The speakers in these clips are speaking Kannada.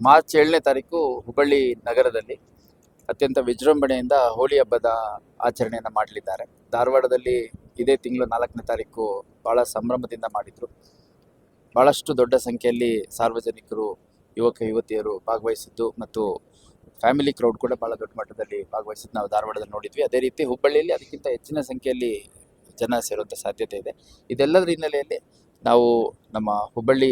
ಮಾರ್ಚ್ 7ನೇ ತಾರೀಕು ಹುಬ್ಬಳ್ಳಿ ನಗರದಲ್ಲಿ ಅತ್ಯಂತ ವಿಜೃಂಭಣೆಯಿಂದ ಹೋಳಿ ಹಬ್ಬದ ಆಚರಣೆಯನ್ನು ಮಾಡಲಿದ್ದಾರೆ. ಧಾರವಾಡದಲ್ಲಿ ಇದೇ ತಿಂಗಳು 4ನೇ ತಾರೀಕು ಭಾಳ ಸಂಭ್ರಮದಿಂದ ಮಾಡಿದರು. ಭಾಳಷ್ಟು ದೊಡ್ಡ ಸಂಖ್ಯೆಯಲ್ಲಿ ಸಾರ್ವಜನಿಕರು, ಯುವಕ ಯುವತಿಯರು ಭಾಗವಹಿಸಿದ್ದು ಮತ್ತು ಫ್ಯಾಮಿಲಿ ಕ್ರೌಡ್ ಕೂಡ ಭಾಳ ದೊಡ್ಡ ಮಟ್ಟದಲ್ಲಿ ಭಾಗವಹಿಸಿದ್ದು ನಾವು ಧಾರವಾಡದಲ್ಲಿ ನೋಡಿದ್ವಿ. ಅದೇ ರೀತಿ ಹುಬ್ಬಳ್ಳಿಯಲ್ಲಿ ಅದಕ್ಕಿಂತ ಹೆಚ್ಚಿನ ಸಂಖ್ಯೆಯಲ್ಲಿ ಜನ ಸೇರುವಂಥ ಸಾಧ್ಯತೆ ಇದೆ. ಇದೆಲ್ಲದರ ಹಿನ್ನೆಲೆಯಲ್ಲಿ ನಾವು ನಮ್ಮ ಹುಬ್ಬಳ್ಳಿ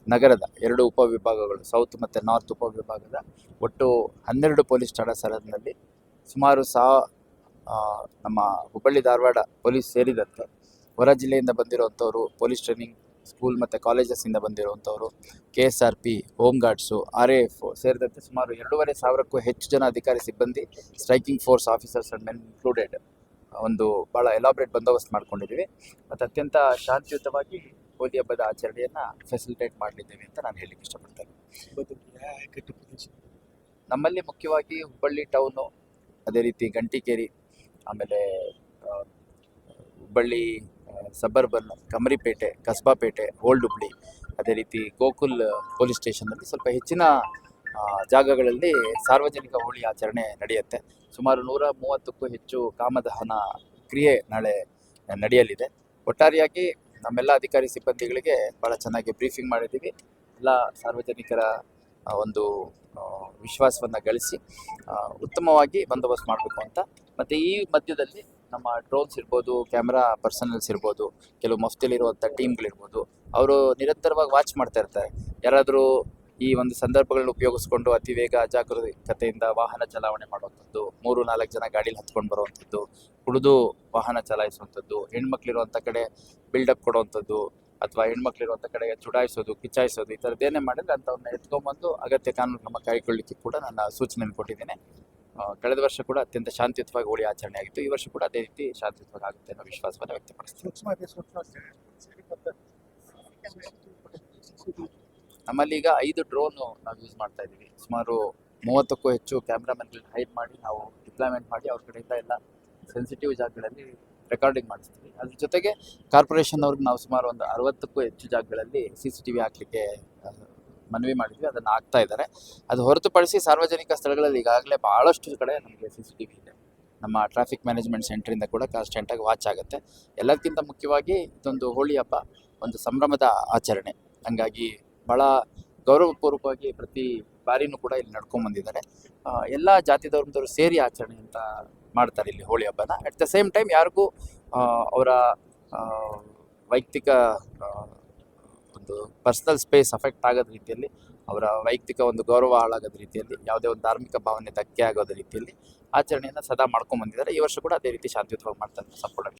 ನಗರದ 2 ಉಪವಿಭಾಗಗಳು, ಸೌತ್ ಮತ್ತು ನಾರ್ತ್ ಉಪವಿಭಾಗದ ಒಟ್ಟು 12 ಪೊಲೀಸ್ ಠಾಣಾ ಸರಹದ್ದಿನಲ್ಲಿ ಸುಮಾರು ನಮ್ಮ ಹುಬ್ಬಳ್ಳಿ ಧಾರವಾಡ ಪೊಲೀಸ್ ಸೇರಿದಂತೆ ಹೊರ ಜಿಲ್ಲೆಯಿಂದ ಬಂದಿರುವಂಥವ್ರು, ಪೊಲೀಸ್ ಟ್ರೈನಿಂಗ್ ಸ್ಕೂಲ್ ಮತ್ತು ಕಾಲೇಜಸ್ಸಿಂದ ಬಂದಿರುವಂಥವ್ರು, KSRP, ಹೋಮ್ ಗಾರ್ಡ್ಸು, RAF ಸೇರಿದಂತೆ ಸುಮಾರು 2,500ಕ್ಕೂ ಹೆಚ್ಚು ಜನ ಅಧಿಕಾರಿ ಸಿಬ್ಬಂದಿ, striking force officers and men included ಒಂದು ಭಾಳ ಎಲಾಬ್ರೇಟ್ ಬಂದೋಬಸ್ತ್ ಮಾಡ್ಕೊಂಡಿದ್ದೀವಿ ಮತ್ತು ಅತ್ಯಂತ ಶಾಂತಿಯುತವಾಗಿ ಹೋಳಿ ಹಬ್ಬದ ಆಚರಣೆಯನ್ನು ಫೆಸಿಲಿಟೇಟ್ ಮಾಡಲಿದ್ದೇವೆ ಅಂತ ನಾನು ಹೇಳಲಿಕ್ಕೆ ಇಷ್ಟಪಡ್ತೇನೆ. ನಮ್ಮಲ್ಲಿ ಮುಖ್ಯವಾಗಿ ಹುಬ್ಬಳ್ಳಿ ಟೌನು, ಅದೇ ರೀತಿ ಗಂಟಿಕೇರಿ, ಆಮೇಲೆ ಹುಬ್ಬಳ್ಳಿ ಸಬರ್ಬನ್, ಕಮರಿಪೇಟೆ, ಕಸ್ಬಾಪೇಟೆ, ಓಲ್ಡ್ ಹುಬ್ಳಿ, ಅದೇ ರೀತಿ ಗೋಕುಲ್ ಪೊಲೀಸ್ ಸ್ಟೇಷನ್ನಲ್ಲಿ ಸ್ವಲ್ಪ ಹೆಚ್ಚಿನ ಜಾಗಗಳಲ್ಲಿ ಸಾರ್ವಜನಿಕ ಹೋಳಿ ಆಚರಣೆ ನಡೆಯುತ್ತೆ. ಸುಮಾರು 130ಕ್ಕೂ ಹೆಚ್ಚು ಕಾಮದಹನ ಕ್ರಿಯೆ ನಾಳೆ ನಡೆಯಲಿದೆ. ಒಟ್ಟಾರೆಯಾಗಿ ನಮ್ಮೆಲ್ಲ ಅಧಿಕಾರಿ ಸಿಬ್ಬಂದಿಗಳಿಗೆ ಭಾಳ ಚೆನ್ನಾಗಿ ಬ್ರೀಫಿಂಗ್ ಮಾಡಿದ್ದೀವಿ. ಎಲ್ಲ ಸಾರ್ವಜನಿಕರ ಒಂದು ವಿಶ್ವಾಸವನ್ನು ಗಳಿಸಿ ಉತ್ತಮವಾಗಿ ಬಂದೋಬಸ್ತ್ ಮಾಡಬೇಕು ಅಂತ. ಮತ್ತು ಈ ಮಧ್ಯದಲ್ಲಿ ನಮ್ಮ ಡ್ರೋನ್ಸ್ ಇರ್ಬೋದು, ಕ್ಯಾಮ್ರಾ ಪರ್ಸನಲ್ಸ್ ಇರ್ಬೋದು, ಕೆಲವು ಮಫ್ತಿಲಿರುವಂಥ ಟೀಮ್ಗಳಿರ್ಬೋದು, ಅವರು ನಿರಂತರವಾಗಿ ವಾಚ್ ಮಾಡ್ತಾ ಇರ್ತಾರೆ. ಯಾರಾದರೂ ಈ ಒಂದು ಸಂದರ್ಭಗಳನ್ನ ಉಪಯೋಗಿಸ್ಕೊಂಡು ಅತಿ ವೇಗ ಅಜಾಗರೂಕತೆಯಿಂದ ವಾಹನ ಚಲಾವಣೆ ಮಾಡುವಂಥದ್ದು, 3-4 ಜನ ಗಾಡೀಲಿ ಹತ್ಕೊಂಡು ಬರುವಂಥದ್ದು, ಕುಡಿದು ವಾಹನ ಚಲಾಯಿಸುವಂಥದ್ದು, ಹೆಣ್ಮಕ್ಳಿರುವಂಥ ಕಡೆ ಬಿಲ್ಡಪ್ ಕೊಡುವಂಥದ್ದು, ಅಥವಾ ಹೆಣ್ಮಕ್ಳಿರುವಂಥ ಕಡೆ ಚುಡಾಯಿಸೋದು, ಕಿಚಾಯಿಸೋದು, ಈ ಥರದ್ದೇನೇ ಮಾಡಿದ್ರೆ ಅಂಥವನ್ನ ಎತ್ಕೊಂಡ್ಬಂದು ಅಗತ್ಯ ಕಾನೂನು ಕ್ರಮ ಕೈಗೊಳ್ಳಲಿಕ್ಕೆ ಕೂಡ ನಾನು ಸೂಚನೆಯನ್ನು ಕೊಟ್ಟಿದ್ದೇನೆ. ಕಳೆದ ವರ್ಷ ಕೂಡ ಅತ್ಯಂತ ಶಾಂತಿಯುತವಾಗಿ ಹೋಳಿ ಆಚರಣೆ ಆಗಿತ್ತು. ಈ ವರ್ಷ ಕೂಡ ಅದೇ ರೀತಿ ಶಾಂತಿಯುತವಾಗಿ ಆಗುತ್ತೆ ಅನ್ನೋ ವಿಶ್ವಾಸವನ್ನು ವ್ಯಕ್ತಪಡಿಸ್ತೀನಿ. ನಮ್ಮಲ್ಲಿ ಈಗ 5 ಡ್ರೋನ್ ನಾವು ಯೂಸ್ ಮಾಡ್ತಾ ಇದ್ದೀವಿ. ಸುಮಾರು 30ಕ್ಕೂ ಹೆಚ್ಚು ಕ್ಯಾಮ್ರಾಮನ್ಗಳನ್ನ ಹೈರ್ ಮಾಡಿ ನಾವು ಡಿಪ್ಲಾಯ್ಮೆಂಟ್ ಮಾಡಿ ಅವ್ರ ಕಡೆಯಿಂದ ಎಲ್ಲ ಸೆನ್ಸಿಟಿವ್ ಜಾಗಗಳಲ್ಲಿ ರೆಕಾರ್ಡಿಂಗ್ ಮಾಡಿಸ್ತೀವಿ. ಅದ್ರ ಜೊತೆಗೆ ಕಾರ್ಪೊರೇಷನ್ ಅವ್ರಿಗೆ ನಾವು ಸುಮಾರು ಒಂದು 60ಕ್ಕೂ ಹೆಚ್ಚು ಜಾಗಗಳಲ್ಲಿ CCTV ಹಾಕಲಿಕ್ಕೆ ಮನವಿ ಮಾಡಿದ್ವಿ. ಅದನ್ನು ಹಾಕ್ತಾ ಇದ್ದಾರೆ. ಅದು ಹೊರತುಪಡಿಸಿ ಸಾರ್ವಜನಿಕ ಸ್ಥಳಗಳಲ್ಲಿ ಈಗಾಗಲೇ ಭಾಳಷ್ಟು ಕಡೆ ನಮಗೆ CCTV ಇದೆ. ನಮ್ಮ ಟ್ರಾಫಿಕ್ ಮ್ಯಾನೇಜ್ಮೆಂಟ್ ಸೆಂಟ್ರಿಂದ ಕೂಡ ಕಾನ್ಸ್ಟೆಂಟಾಗಿ ವಾಚ್ ಆಗುತ್ತೆ. ಎಲ್ಲದಕ್ಕಿಂತ ಮುಖ್ಯವಾಗಿ ಇದೊಂದು ಹೋಳಿ ಹಬ್ಬ ಒಂದು ಸಂಭ್ರಮದ ಆಚರಣೆ. ಹಂಗಾಗಿ ಭಾಳ ಗೌರವಪೂರ್ವಕವಾಗಿ ಪ್ರತಿ ಬಾರಿನೂ ಕೂಡ ಇಲ್ಲಿ ನಡ್ಕೊಂಡ್ಬಂದಿದ್ದಾರೆ. ಎಲ್ಲ ಜಾತಿ ಧರ್ಮದವರು ಸೇರಿ ಆಚರಣೆ ಅಂತ ಮಾಡ್ತಾರೆ ಇಲ್ಲಿ ಹೋಳಿ ಹಬ್ಬನ. ಅಟ್ ದ ಸೇಮ್ ಟೈಮ್ ಯಾರಿಗೂ ಅವರ ವೈಯಕ್ತಿಕ ಒಂದು ಪರ್ಸ್ನಲ್ ಸ್ಪೇಸ್ ಅಫೆಕ್ಟ್ ಆಗೋದ ರೀತಿಯಲ್ಲಿ, ಅವರ ವೈಯಕ್ತಿಕ ಒಂದು ಗೌರವ ಹಾಳಾಗೋದ ರೀತಿಯಲ್ಲಿ, ಯಾವುದೇ ಒಂದು ಧಾರ್ಮಿಕ ಭಾವನೆ ಧಕ್ಕೆ ಆಗೋದ ರೀತಿಯಲ್ಲಿ ಆಚರಣೆಯನ್ನು ಸದಾ ಮಾಡ್ಕೊಂಡ್ಬಂದಿದ್ದಾರೆ. ಈ ವರ್ಷ ಕೂಡ ಅದೇ ರೀತಿ ಶಾಂತಿಯುತವಾಗಿ ಮಾಡ್ತಾರೆ ಸಂಪೂರ್ಣ.